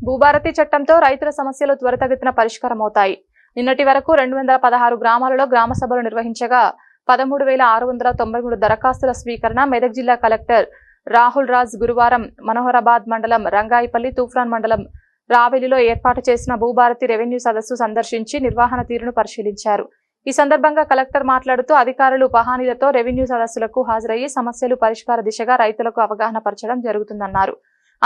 భూభారతి చట్టంతో రైతుల సమస్యలు త్వరితగతిన పరిష్కారమవుతాయి. నిన్నటి వరకు 216 గ్రామాలలో గ్రామ సభలు నిర్వహించగా 13,693 దరఖాస్తుల స్వీకరణ. మెదక్ జిల్లా కలెక్టర్ రాహుల్ రాజ్ గురువారం మనోహరాబాద్ మండలం రంగాయిపల్లి, తూఫ్రాన్ మండలం రావెలిలో ఏర్పాటు చేసిన భూభారతి రెవెన్యూ సదస్సు సందర్శించి నిర్వహణ తీరును పరిశీలించారు. ఈ సందర్భంగా కలెక్టర్ మాట్లాడుతూ అధికారులు పహానీలతో రెవెన్యూ సదస్సులకు హాజరయ్యి సమస్యలు పరిష్కార దిశగా రైతులకు అవగాహన పరచడం జరుగుతుందన్నారు.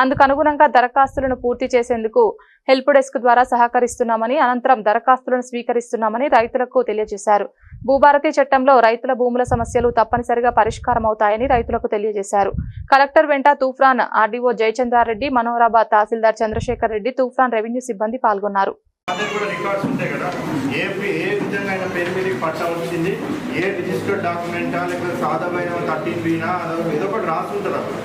అందుకు అనుగుణంగా దరఖాస్తులను పూర్తి చేసేందుకు హెల్ప్ డెస్క్ ద్వారా సహకరిస్తున్నామని, అనంతరం దరఖాస్తులను స్వీకరిస్తున్నామని రైతులకు తెలియజేశారు. భూభారతి చట్టంలో రైతుల భూముల సమస్యలు తప్పనిసరిగా పరిష్కారం అవుతాయని రైతులకు తెలియజేశారు. కలెక్టర్ వెంట తూఫ్రాన్ ఆర్డీఓ జయచంద్రారెడ్డి, మనోహరాబాద్ తహసీల్దార్ చంద్రశేఖర్ రెడ్డి, తూఫ్రాన్ రెవెన్యూ సిబ్బంది పాల్గొన్నారు. ఏ రిజిస్టర్డ్ డాక్యుమెంటా లేకపోతే సాధారణ 13బీనా ఏదో ఒకటి రాసి ఉంటుంది. అప్పుడు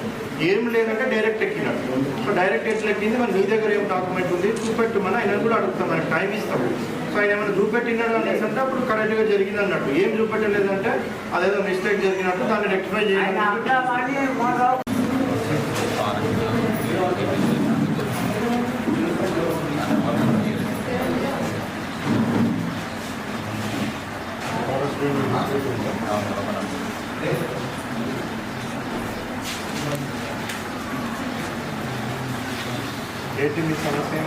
ఏం లేదంటే డైరెక్ట్ ఎక్కినట్టు. సో డైరెక్ట్ ఎట్లా ఎక్కింది, మరి నీ దగ్గర ఏం డాక్యుమెంట్ ఉంది చూపెట్టుమని ఆయన కూడా అడుగుతాం, మనకి టైం ఇస్తాము. సో ఆయన ఏమైనా చూపెట్టినాడు అనేసి అంటే అప్పుడు కరెక్ట్గా జరిగింది అన్నట్టు. ఏం చూపెట్టలేదంటే అదేదో మిస్టేక్ జరిగినట్టు దాన్ని రెక్టిఫై చేయాలి. ఏంటి మీ సమస్య?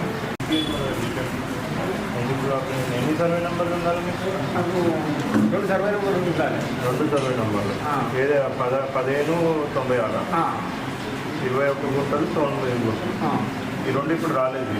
ఎన్ని సర్వే నెంబర్లు ఉండాలి మీకు? 2 సర్వే నెంబర్లు ఉండాలి. 2 సర్వే నెంబర్లు. ఏదే 1596, 21 గుంటలు 90 గుంటలు. ఈ 2 ఇప్పుడు రాలేదు.